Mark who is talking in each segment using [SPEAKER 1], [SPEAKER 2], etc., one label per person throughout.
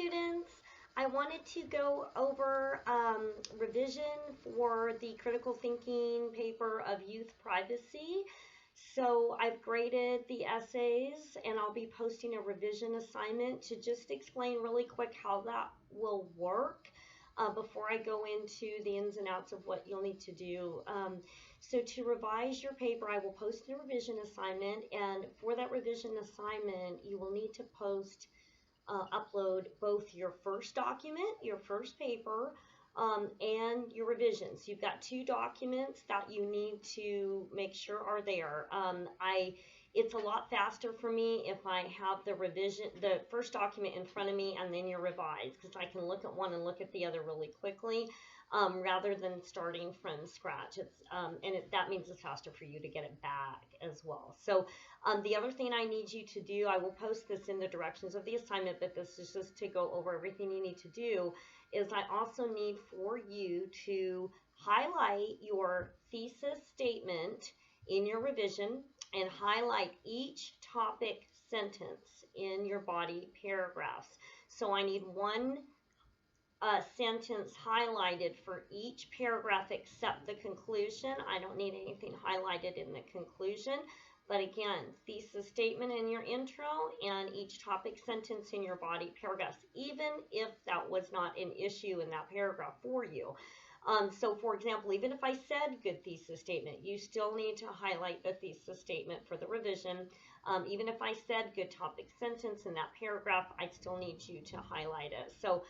[SPEAKER 1] students. I wanted to go over revision for the critical thinking paper of youth privacy. So I've graded the essays and I'll be posting a revision assignment to just explain really quick how that will work before I go into the ins and outs of what you'll need to do. So to revise your paper, I will post a revision assignment, and for that revision assignment, you will need to upload both your first document, your first paper, and your revisions. You've got two documents that you need to make sure are there. It's a lot faster for me if I have the first document in front of me and then your revised, because I can look at one and look at the other really quickly, rather than starting from scratch. That means it's faster for you to get it back as well. So the other thing I need you to do, I will post this in the directions of the assignment, but this is just to go over everything you need to do, is I also need for you to highlight your thesis statement in your revision and highlight each topic sentence in your body paragraphs. So I need one sentence highlighted for each paragraph except the conclusion. I don't need anything highlighted in the conclusion. But again, thesis statement in your intro and each topic sentence in your body paragraphs, even if that was not an issue in that paragraph for you. So for example, even if I said good thesis statement, you still need to highlight the thesis statement for the revision. Even if I said good topic sentence in that paragraph, I still need you to highlight it. So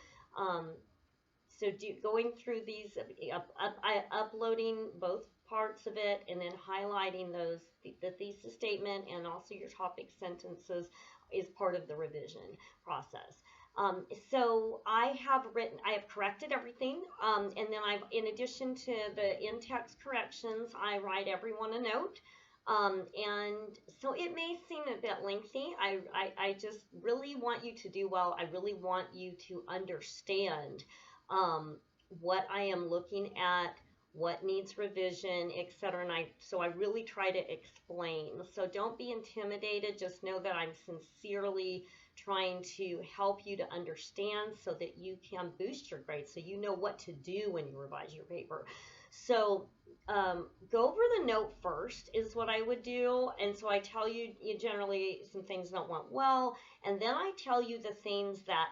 [SPEAKER 1] going through these, uploading both parts of it and then highlighting the thesis statement and also your topic sentences is part of the revision process. So I have corrected everything, and then in addition to the in-text corrections, I write everyone a note. And so it may seem a bit lengthy. I just really want you to do well. I really want you to understand what I am looking at, what needs revision, etc. So I really try to explain. So don't be intimidated. Just know that I'm sincerely trying to help you to understand so that you can boost your grades, so you know what to do when you revise your paper. So go over the note first is what I would do. And so I tell you generally some things that went well, and then I tell you the things that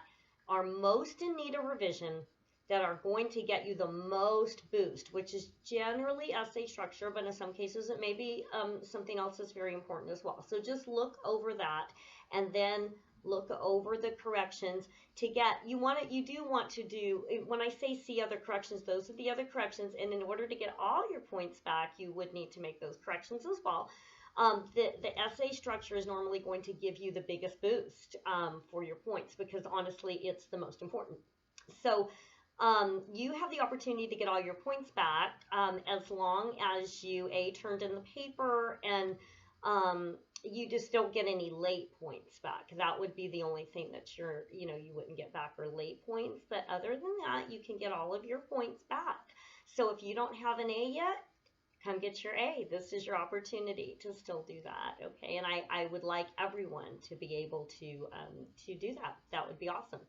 [SPEAKER 1] are most in need of revision, that are going to get you the most boost, which is generally essay structure, but in some cases it may be something else that's very important as well. So just look over that and then look over the corrections to get, you do want to do, when I say see other corrections, those are the other corrections, and in order to get all your points back, you would need to make those corrections as well. The essay structure is normally going to give you the biggest boost for your points, because honestly, it's the most important. So you have the opportunity to get all your points back as long as you turned in the paper and you just don't get any late points back. That would be the only thing that you wouldn't get back, or late points. But other than that, you can get all of your points back. So if you don't have an A yet, come get your A. This is your opportunity to still do that, okay? And I would like everyone to be able to do that. That would be awesome.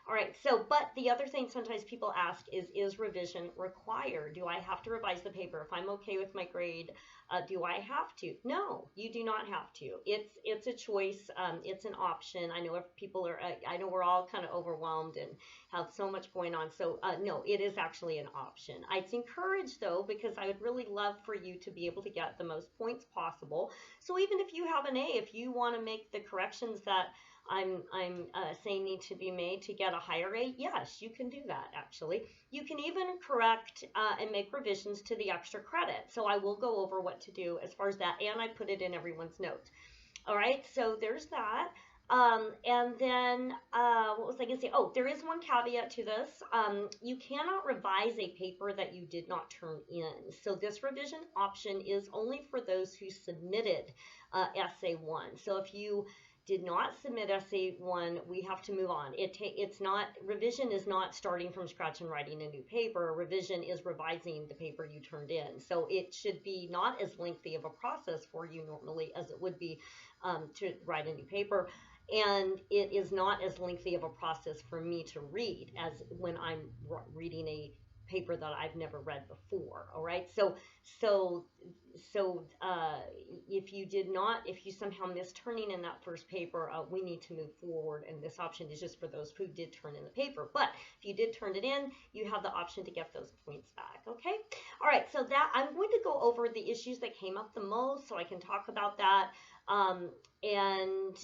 [SPEAKER 1] All right, but the other thing sometimes people ask is revision required? Do I have to revise the paper? If I'm okay with my grade, do I have to? No, you do not have to. It's a choice. It's an option. I know if people are, I know we're all kind of overwhelmed and have so much going on. So no, it is actually an option. It's encouraged though, because I would really love for you to be able to get the most points possible. So even if you have an A, if you want to make the corrections that I'm saying need to be made to get a higher A, yes, you can do that actually. You can even correct and make revisions to the extra credit. So I will go over what to do as far as that, and I put it in everyone's notes. All right, so there's that. And then what was I going to say? Oh, there is one caveat to this. You cannot revise a paper that you did not turn in. So this revision option is only for those who submitted Essay 1. So if you did not submit Essay 1, we have to move on. Revision is not starting from scratch and writing a new paper. Revision is revising the paper you turned in. So it should be not as lengthy of a process for you normally as it would be to write a new paper. and it is not as lengthy of a process for me to read as when I'm reading a paper that I've never read before. All right, so so if you somehow missed turning in that first paper, we need to move forward, and this option is just for those who did turn in the paper. But if you did turn it in, you have the option to get those points back. Okay, all right, so that I'm going to go over the issues that came up the most so I can talk about that. um, and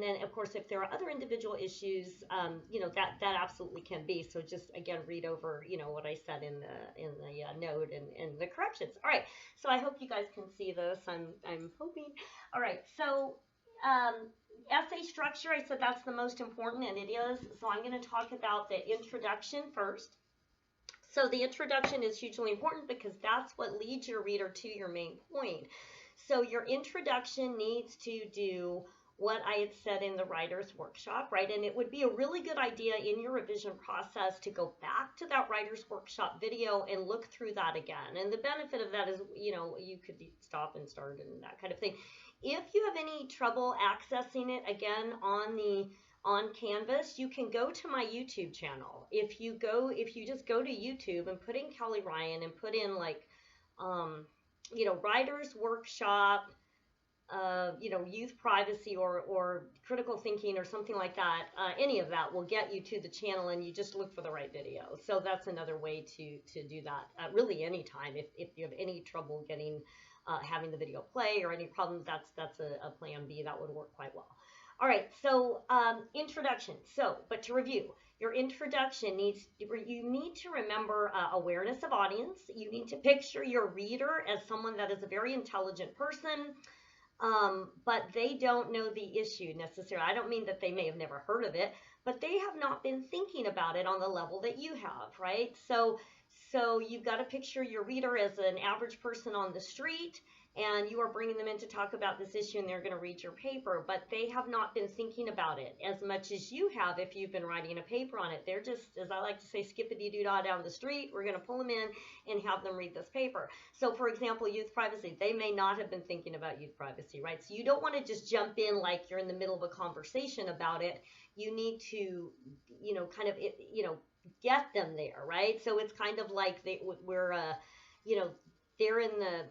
[SPEAKER 1] then of course if there are other individual issues, that absolutely can be. So just again read over what I said in the note and the corrections. All right, so I hope you guys can see this. I'm hoping. All right, so um, essay structure, I said that's the most important, and it is. So I'm going to talk about the introduction first. So the introduction is hugely important because that's what leads your reader to your main point. So your introduction needs to do what I had said in the writer's workshop, right? And it would be a really good idea in your revision process to go back to that writer's workshop video and look through that again. And the benefit of that is, you could stop and start and that kind of thing. If you have any trouble accessing it again on Canvas, you can go to my YouTube channel. If you just go to YouTube and put in Kelly Ryan and put in like, writer's workshop, youth privacy or critical thinking or something like that, any of that will get you to the channel, and you just look for the right video. So that's another way to do that, really anytime. If you have any trouble getting, having the video play or any problems, that's a plan B that would work quite well. All right, so introduction. But to review, your introduction you need to remember awareness of audience. You need to picture your reader as someone that is a very intelligent person, but they don't know the issue necessarily. I don't mean that they may have never heard of it, but they have not been thinking about it on the level that you have, right? So you've got to picture your reader as an average person on the street, and you are bringing them in to talk about this issue, and they're going to read your paper, but they have not been thinking about it as much as you have if you've been writing a paper on it. They're just, as I like to say, skippity-doo-dah down the street. We're going to pull them in and have them read this paper. So, for example, youth privacy. They may not have been thinking about youth privacy, right? So you don't want to just jump in like you're in the middle of a conversation about it. You need to, get them there, right? So it's kind of like they're in the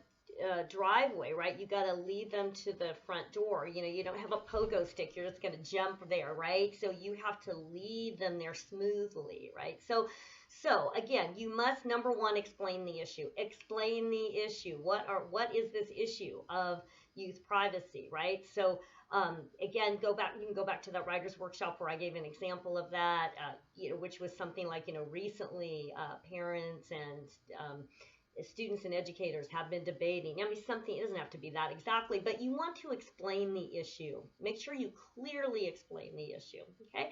[SPEAKER 1] driveway, right? You got to lead them to the front door. You don't have a pogo stick. You're just going to jump there, right? So you have to lead them there smoothly, right? So again, you must, number one, explain the issue. Explain the issue. What is this issue of youth privacy, right? So again, you can go back to that writer's workshop where I gave an example of that, which was something like, recently parents and students and educators have been debating. I mean, something, it doesn't have to be that exactly, but you want to explain the issue. Make sure you clearly explain the issue, okay?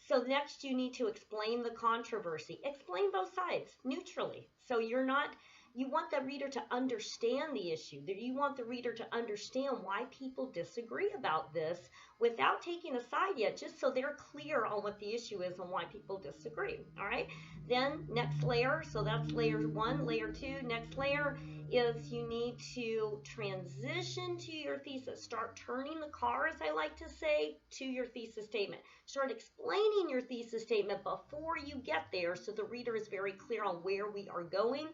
[SPEAKER 1] So next you need to explain the controversy. Explain both sides neutrally. So you want the reader to understand the issue. You want the reader to understand why people disagree about this without taking a side yet, just so they're clear on what the issue is and why people disagree. All right. Then next layer, so that's layer 1. Layer 2, next layer is you need to transition to your thesis. Start turning the car, as I like to say, to your thesis statement. Start explaining your thesis statement before you get there so the reader is very clear on where we are going.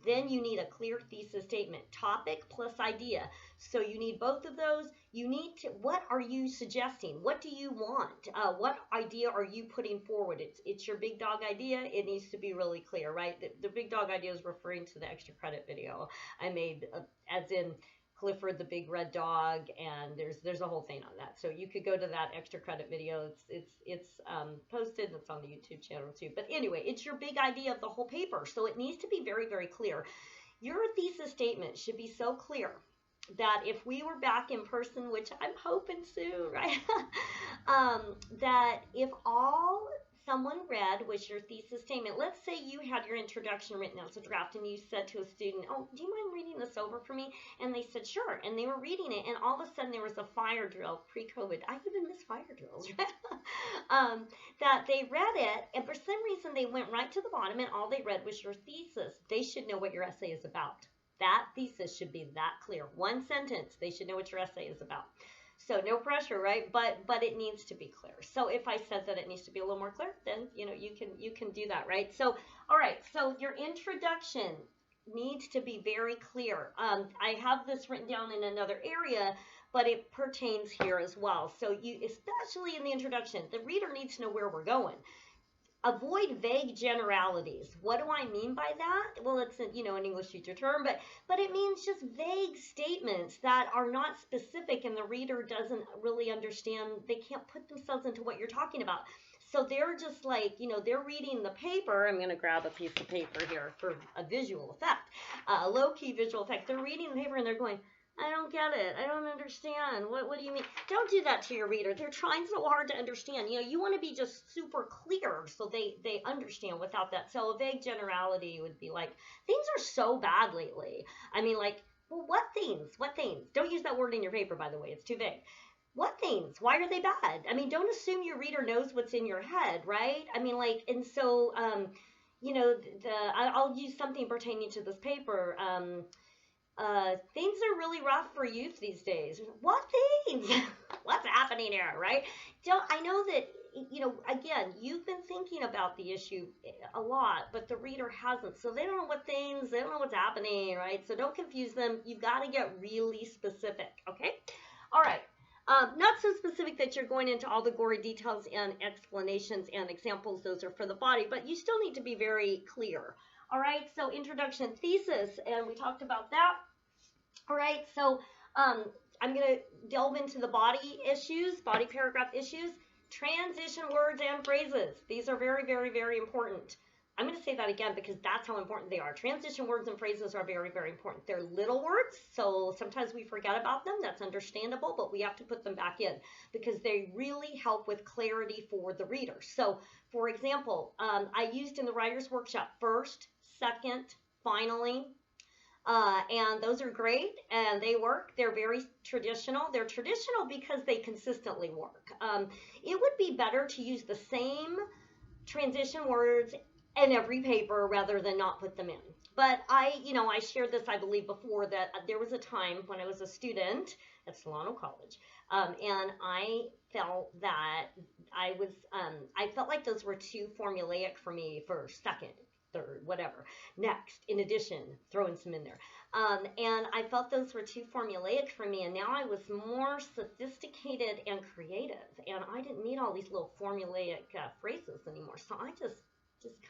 [SPEAKER 1] Then you need a clear thesis statement, topic plus idea. So you need both of those. You need to, what are you suggesting? What do you want? What idea are you putting forward? It's your big dog idea. It needs to be really clear, right? The big dog idea is referring to the extra credit video I made, as in Clifford the big red dog, and there's a whole thing on that. So you could go to that extra credit video. It's posted, and it's on the YouTube channel too. But anyway, it's your big idea of the whole paper. So it needs to be very, very clear. Your thesis statement should be so clear that if we were back in person, which I'm hoping soon, right? That if all someone read was your thesis statement. Let's say you had your introduction written as a draft and you said to a student, oh, do you mind reading this over for me? And they said, sure. And they were reading it, and all of a sudden there was a fire drill pre-COVID. I even miss fire drills, right? That they read it, and for some reason they went right to the bottom, and all they read was your thesis. They should know what your essay is about. That thesis should be that clear. One sentence. They should know what your essay is about. So no pressure, right? But it needs to be clear. So if I said that it needs to be a little more clear, then you can do that, right? So all right, so your introduction needs to be very clear. I have this written down in another area, but it pertains here as well. So you, especially in the introduction, the reader needs to know where we're going. Avoid vague generalities. What do I mean by that? Well, it's an English teacher term, but it means just vague statements that are not specific, and the reader doesn't really understand. They can't put themselves into what you're talking about. So they're just like, they're reading the paper. I'm going to grab a piece of paper here for a visual effect, a low-key visual effect. They're reading the paper and they're going, I don't get it. I don't understand. What do you mean? Don't do that to your reader. They're trying so hard to understand. You want to be just super clear so they understand without that. So a vague generality would be like, things are so bad lately. I mean, like, well, what things? What things? Don't use that word in your paper, by the way. It's too vague. What things? Why are they bad? I mean, don't assume your reader knows what's in your head, right? I mean, like, and so, I'll use something pertaining to this paper. Things are really rough for youth these days. What things? What's happening here, right? I know that, again, you've been thinking about the issue a lot, but the reader hasn't. So they don't know what things, they don't know what's happening, right? So don't confuse them. You've got to get really specific, okay? All right. Not so specific that you're going into all the gory details and explanations and examples. Those are for the body, but you still need to be very clear. All right, so introduction, thesis, and we talked about that. All right, so I'm going to delve into the body issues, body paragraph issues, transition words and phrases. These are very, very, very important. I'm going to say that again because that's how important they are. Transition words and phrases are very, very important. They're little words, so sometimes we forget about them. That's understandable, but we have to put them back in because they really help with clarity for the reader. So, for example, I used in the writer's workshop first, second, finally, and those are great and they work. They're very traditional. They're traditional because they consistently work. It would be better to use the same transition words in every paper rather than not put them in. But I shared this, I believe, before that there was a time when I was a student at Solano College, and I felt that I felt like those were too formulaic for me for second, third, whatever. Next, in addition, throwing some in there. And I felt those were too formulaic for me, and now I was more sophisticated and creative, and I didn't need all these little formulaic phrases anymore. So I just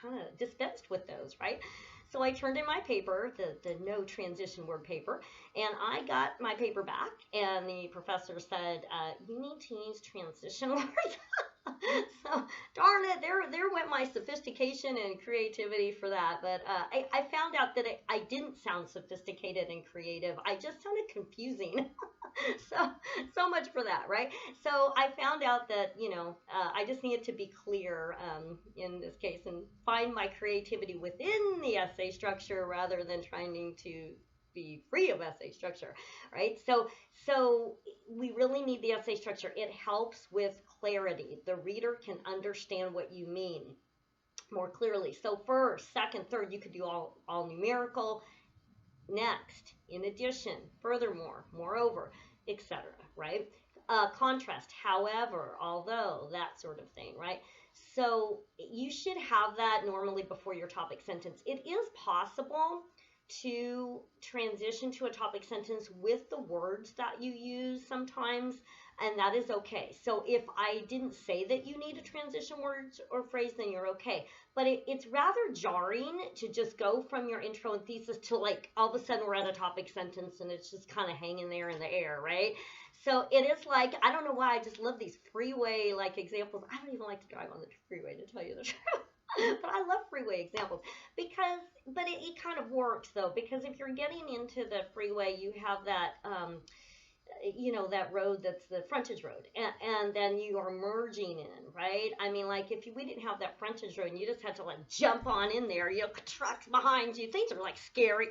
[SPEAKER 1] kind of dispensed with those, right? So I turned in my paper, the no transition word paper, and I got my paper back, and the professor said, you need to use transition words. So darn it, there went my sophistication and creativity for that. But I found out that I didn't sound sophisticated and creative. I just sounded confusing. so much for that, right? So I found out that I just needed to be clear in this case and find my creativity within the essay structure rather than trying to be free of essay structure, right? So we really need the essay structure. It helps with clarity. The reader can understand what you mean more clearly. So first, second, third, you could do all numerical. Next, in addition, furthermore, moreover, etc., right? Contrast, however, although, that sort of thing, right? So you should have that normally before your topic sentence. It is possible to transition to a topic sentence with the words that you use sometimes, and that is okay. So if I didn't say that you need a transition word or phrase, then you're okay. But it's rather jarring to just go from your intro and thesis to like all of a sudden we're at a topic sentence and it's just kind of hanging there in the air, right? So it is like, I don't know why, I just love these freeway like examples. I don't even like to drive on the freeway, to tell you the truth. But I love freeway examples but it kind of works though, because if you're getting into the freeway, you have that, that road that's the frontage road, and then you are merging in, right? I mean, like if we didn't have that frontage road and you just had to like jump on in there, trucks behind you, things are like scary.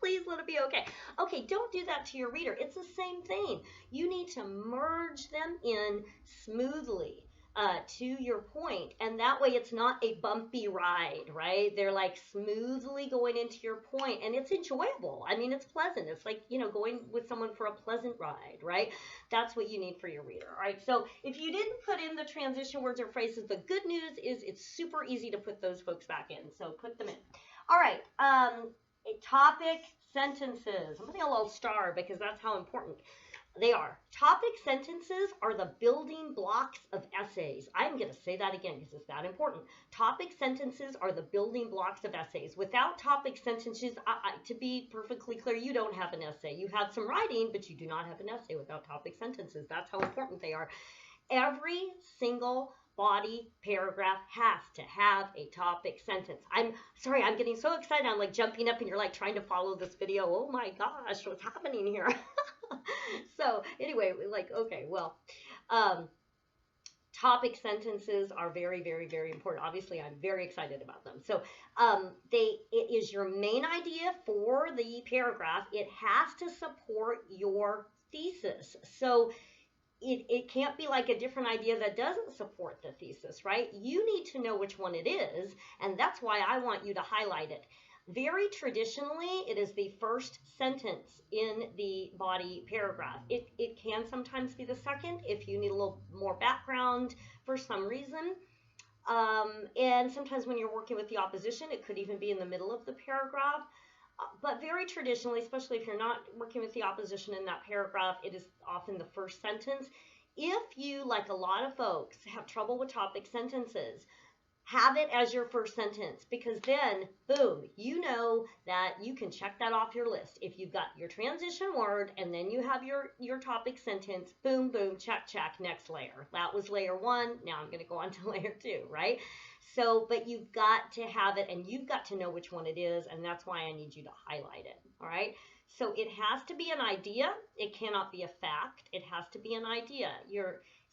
[SPEAKER 1] Please let it be okay. Okay, don't do that to your reader. It's the same thing. You need to merge them in smoothly. to your point, and that way it's not a bumpy ride, right? They're like smoothly going into your point, and it's enjoyable. I mean, it's pleasant. It's like, going with someone for a pleasant ride, right? That's what you need for your reader, right? So if you didn't put in the transition words or phrases, the good news is it's super easy to put those folks back in. So put them in. All right. Topic sentences. I'm putting a little star because that's how important they are. Topic sentences are the building blocks of essays. I'm going to say that again because it's that important. Topic sentences are the building blocks of essays. Without topic sentences, to be perfectly clear, you don't have an essay. You have some writing, but you do not have an essay without topic sentences. That's how important they are. Every single body paragraph has to have a topic sentence. I'm sorry, I'm getting so excited. I'm like jumping up and you're like trying to follow this video. Oh my gosh, what's happening here? So anyway, like, okay, well, topic sentences are very, very, very important. Obviously, I'm very excited about them. So it is your main idea for the paragraph. It has to support your thesis. So it can't be like a different idea that doesn't support the thesis, right? You need to know which one it is, and that's why I want you to highlight it. Very traditionally, it is the first sentence in the body paragraph. It can sometimes be the second if you need a little more background for some reason. And sometimes when you're working with the opposition, it could even be in the middle of the paragraph. But very traditionally, especially if you're not working with the opposition in that paragraph, it is often the first sentence. If you, like a lot of folks, have trouble with topic sentences, have it as your first sentence, because then, boom, you know that you can check that off your list. If you've got your transition word and then you have your topic sentence, boom, boom, check, check, next layer. That was layer 1. Now I'm going to go on to layer 2, right? So, but you've got to have it and you've got to know which one it is, and that's why I need you to highlight it, all right? So it has to be an idea. It cannot be a fact. It has to be an idea.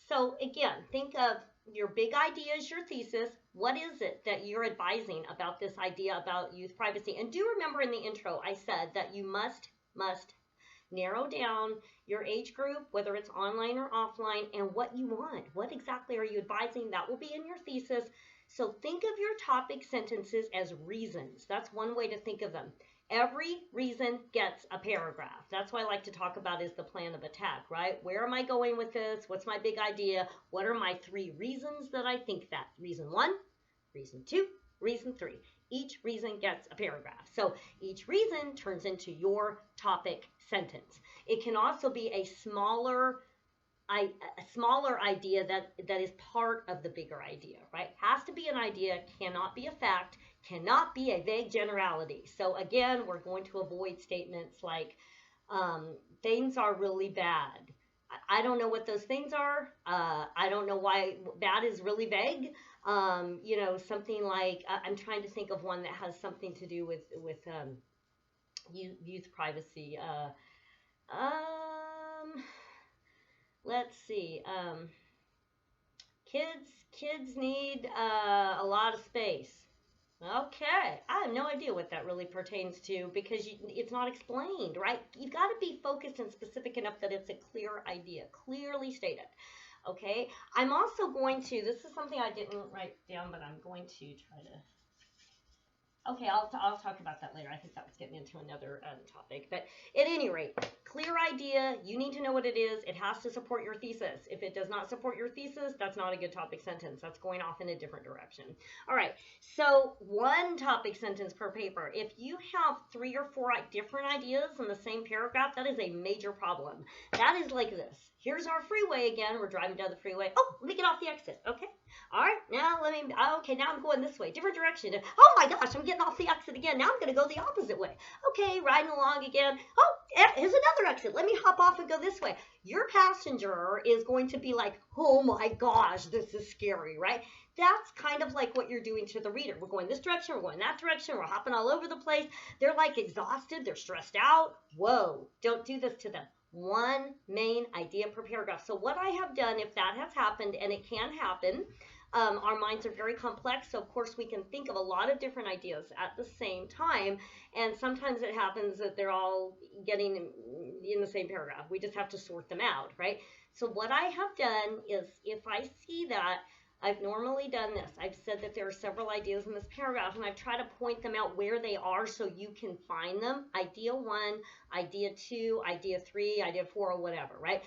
[SPEAKER 1] So again, think of your big idea is your thesis. What is it that you're advising about this idea about youth privacy? And do remember in the intro, I said that you must narrow down your age group, whether it's online or offline, and what you want. What exactly are you advising? That will be in your thesis. So think of your topic sentences as reasons. That's one way to think of them. Every reason gets a paragraph. That's what I like to talk about is the plan of attack, right? Where am I going with this? What's my big idea? What are my 3 reasons that I think that? Reason 1, reason 2, reason 3. Each reason gets a paragraph. So each reason turns into your topic sentence. It can also be a smaller idea that is part of the bigger idea, right? Has to be an idea, cannot be a fact, cannot be a vague generality. So again, we're going to avoid statements like things are really bad. I don't know what those things are. I don't know why bad is really vague. Something like I'm trying to think of one that has something to do with youth privacy. Let's see. Kids need a lot of space. Okay, I have no idea what that really pertains to because it's not explained, right? You've got to be focused and specific enough that it's a clear idea, clearly stated. Okay, I'm also going to, this is something I didn't write down, but I'm going to try to, okay, I'll talk about that later. I think that was getting into another topic. But at any rate, clear idea. You need to know what it is. It has to support your thesis. If it does not support your thesis, that's not a good topic sentence. That's going off in a different direction. All right, so 1 topic sentence per paper. If you have 3 or 4 different ideas in the same paragraph, that is a major problem. That is like this. Here's our freeway again. We're driving down the freeway. Oh, let me get off the exit. Okay. All right. Now now I'm going this way. Different direction. Oh my gosh, I'm getting off the exit again. Now I'm going to go the opposite way. Okay, riding along again. Oh, here's another exit. Let me hop off and go this way. Your passenger is going to be like, oh my gosh, this is scary, right? That's kind of like what you're doing to the reader. We're going this direction. We're going that direction. We're hopping all over the place. They're like exhausted. They're stressed out. Whoa, don't do this to them. 1 main idea per paragraph. So what I have done, if that has happened, and it can happen, our minds are very complex, so of course we can think of a lot of different ideas at the same time, and sometimes it happens that they're all getting in the same paragraph. We just have to sort them out, right? So what I have done is if I see that I've normally done this. I've said that there are several ideas in this paragraph, and I've tried to point them out where they are so you can find them. Idea 1, idea 2, idea 3, idea 4, or whatever, right?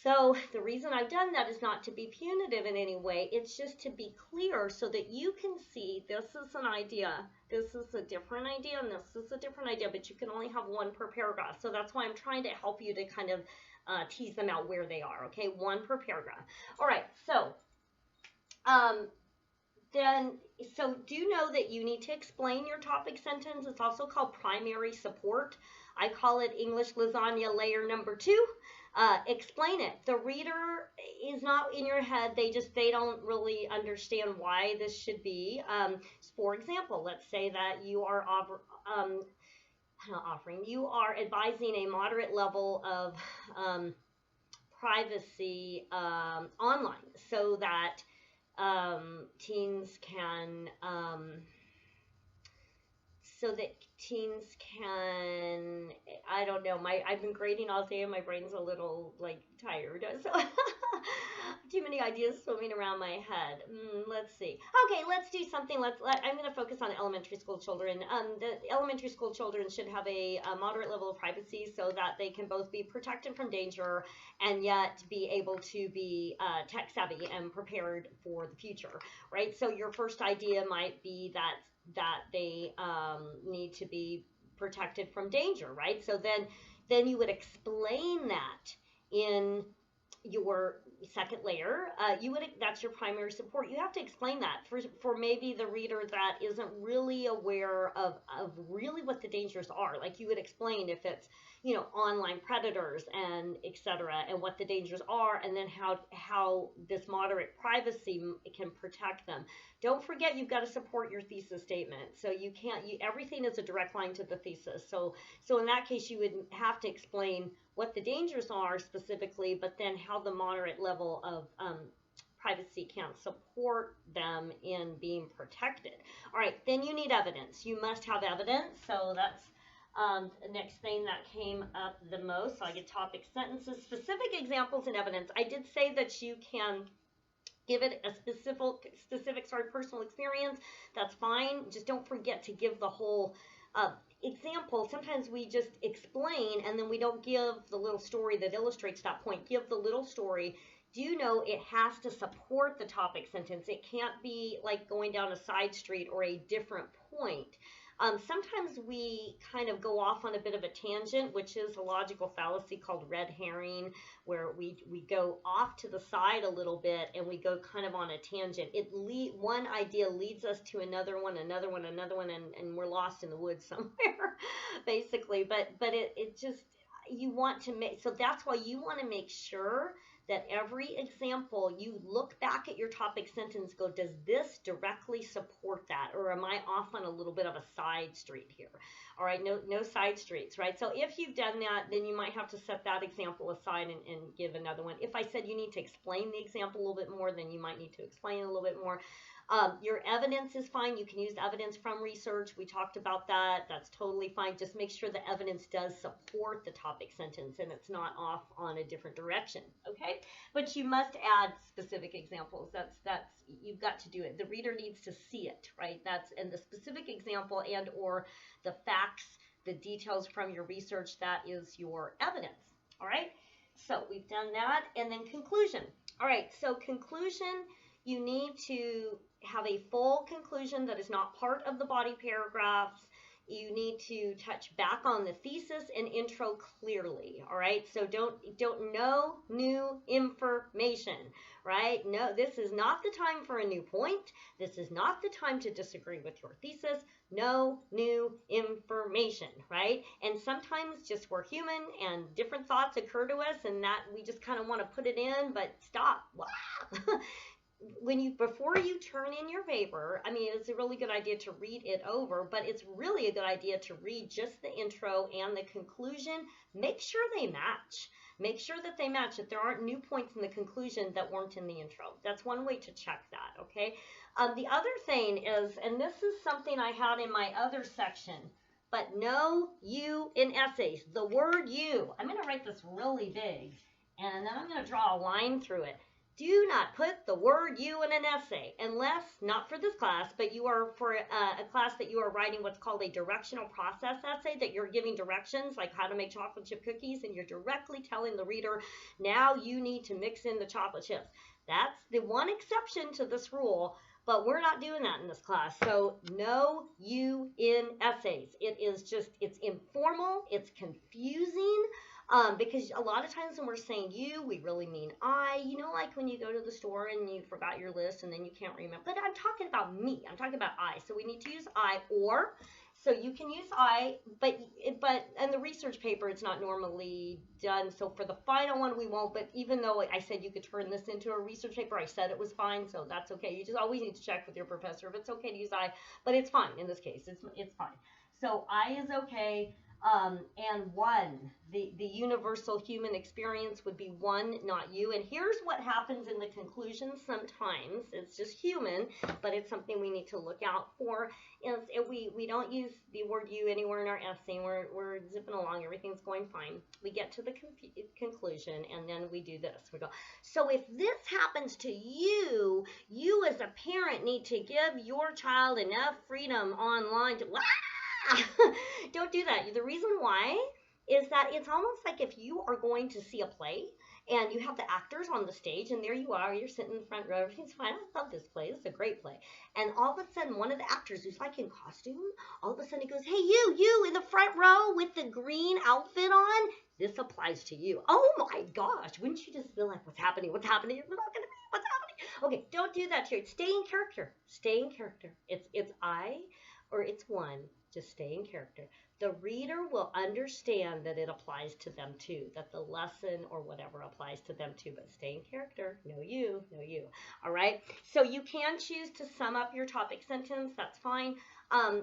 [SPEAKER 1] So the reason I've done that is not to be punitive in any way. It's just to be clear so that you can see this is an idea, this is a different idea, and this is a different idea, but you can only have one per paragraph. So that's why I'm trying to help you to kind of tease them out where they are, okay? One per paragraph. All right, so so do know that you need to explain your topic sentence. It's also called primary support. I call it English lasagna layer number 2. Explain it. The reader is not in your head. They don't really understand why this should be. For example, let's say that you are you are advising a moderate level of privacy online so that teens can I don't know, I've been grading all day and my brain's a little like tired, so too many ideas swimming around my head. Let's see. Okay, let's do something. I'm going to focus on elementary school children. The elementary school children should have a moderate level of privacy so that they can both be protected from danger and yet be able to be tech savvy and prepared for the future, right? So your first idea might be that they need to be protected from danger, right? So then you would explain that in your second layer. That's your primary support. You have to explain that for maybe the reader that isn't really aware of really what the dangers are. Like you would explain if it's, online predators and etc. and what the dangers are, and then how this moderate privacy can protect them. Don't forget you've got to support your thesis statement. So everything is a direct line to the thesis. So in that case you would have to explain what the dangers are specifically, but then how the moderate level of privacy can support them in being protected. All right, then you need evidence. You must have evidence. So that's the next thing that came up the most. So I get topic sentences, specific examples, and evidence. I did say that you can give it a specific personal experience. That's fine. Just don't forget to give the whole example. Sometimes we just explain and then we don't give the little story that illustrates that point. Give the little story. Do know it has to support the topic sentence. It can't be like going down a side street or a different point. Sometimes we kind of go off on a bit of a tangent, which is a logical fallacy called red herring, where we go off to the side a little bit and we go kind of on a tangent. One idea leads us to another one, and we're lost in the woods somewhere, basically. But it just, you want to make, so that's why you want to make sure that every example, you look back at your topic sentence, go, does this directly support that? Or am I off on a little bit of a side street here? All right, no side streets, right? So if you've done that, then you might have to set that example aside and give another one. If I said you need to explain the example a little bit more, then you might need to explain a little bit more. Your evidence is fine. You can use evidence from research. We talked about that. That's totally fine. Just make sure the evidence does support the topic sentence and it's not off on a different direction, okay? But you must add specific examples. That's you've got to do it. The reader needs to see it, right? And the specific example and or the facts, the details from your research, that is your evidence, all right? So we've done that. And then conclusion. All right, so conclusion, you need to have a full conclusion that is not part of the body paragraphs. You need to touch back on the thesis and intro clearly, all right? So don't know new information, right? No, this is not the time for a new point. This is not the time to disagree with your thesis. No new information, right? And sometimes just we're human and different thoughts occur to us and that we just kind of want to put it in, but stop. Before you turn in your paper, I mean, it's a really good idea to read it over, but it's really a good idea to read just the intro and the conclusion. Make sure they match. Make sure that they match, that there aren't new points in the conclusion that weren't in the intro. That's one way to check that, okay? The other thing is, and this is something I had in my other section, but no you in essays, the word you. I'm going to write this really big, and then I'm going to draw a line through it. Do not put the word you in an essay unless, not for this class, but you are for a class that you are writing what's called a directional process essay, that you're giving directions like how to make chocolate chip cookies, and you're directly telling the reader, now you need to mix in the chocolate chips. That's the one exception to this rule, but we're not doing that in this class. So no you in essays. It is just, it's informal, it's confusing. Because a lot of times when we're saying you, we really mean I. You know, like when you go to the store and you forgot your list and then you can't remember. But I'm talking about me. I'm talking about I. So we need to use I, or, so you can use I, but in the research paper, it's not normally done. So for the final one, we won't. But even though I said you could turn this into a research paper, I said it was fine. So that's okay. You just always need to check with your professor if it's okay to use I. But it's fine in this case. It's fine. So I is okay. And one, the universal human experience would be one, not you. And here's what happens in the conclusion sometimes. It's just human, but it's something we need to look out for. Is we don't use the word you anywhere in our essay. We're zipping along. Everything's going fine. We get to the conclusion, and then we do this. We go, so if this happens to you, you as a parent need to give your child enough freedom online to... Don't do that. The reason why is that it's almost like if you are going to see a play and you have the actors on the stage and there you are, you're sitting in the front row, everything's fine. I love this play. It's a great play. And all of a sudden, one of the actors who's like in costume, all of a sudden he goes, hey, you in the front row with the green outfit on, this applies to you. Oh my gosh. Wouldn't you just feel like, what's happening? What's happening? It's not going to be. What's happening? Okay, don't do that to you. Stay in character. Stay in character. It's I or it's one. Just stay in character. The reader will understand that it applies to them too, that the lesson or whatever applies to them too, but stay in character. No you. All right? So you can choose to sum up your topic sentence. That's fine.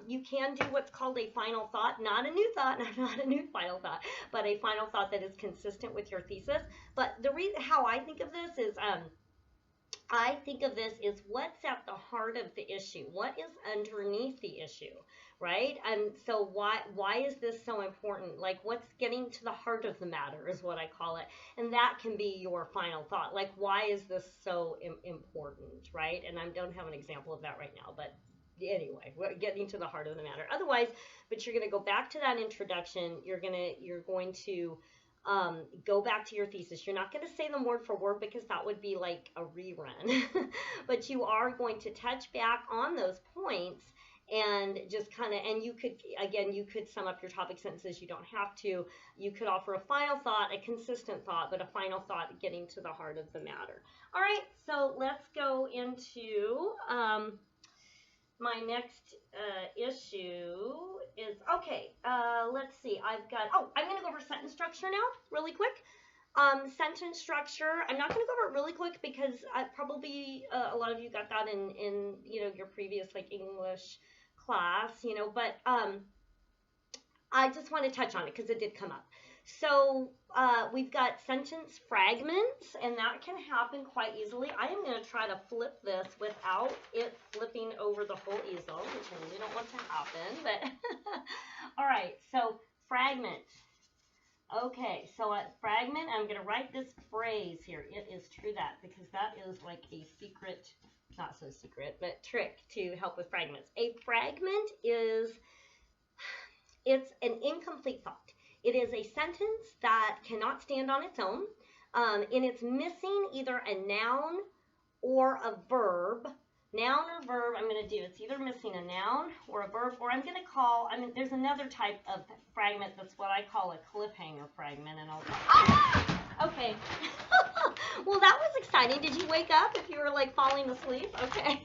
[SPEAKER 1] You can do what's called a final thought, not a new thought, not a new final thought, but a final thought that is consistent with your thesis. But the reason how I think of this is, I think of this is what's at the heart of the issue. What is underneath the issue, right? And so why is this so important? Like, what's getting to the heart of the matter is what I call it. And that can be your final thought. Like, why is this so important, right? And I don't have an example of that right now, but anyway, we're getting to the heart of the matter. Otherwise, but you're going to go back to that introduction. You're going to go back to your thesis. You're not going to say them word for word because that would be like a rerun, but you are going to touch back on those points and just kind of, and you could sum up your topic sentences. You don't have to. You could offer a final thought, a consistent thought, but a final thought getting to the heart of the matter. All right, so let's go into my next issue is, okay, let's see. I'm going to go over sentence structure now, really quick. Sentence structure, I'm not going to go over it really quick because probably a lot of you got that in your previous like English class, but I just want to touch on it because it did come up. So we've got sentence fragments, and that can happen quite easily. I am going to try to flip this without it flipping over the whole easel, which I really don't want to happen. But all right, so fragment. Okay, so fragment, I'm going to write this phrase here. It is true that, because that is like a secret, not so secret, but trick to help with fragments. A fragment is, it's an incomplete thought. It is a sentence that cannot stand on its own, and it's missing either a noun or a verb. Noun or verb, I'm going to do, it's either missing a noun or a verb, or I'm going to call, there's another type of fragment that's what I call a cliffhanger fragment, and I'll okay. Well, that was exciting. Did you wake up if you were like falling asleep? Okay.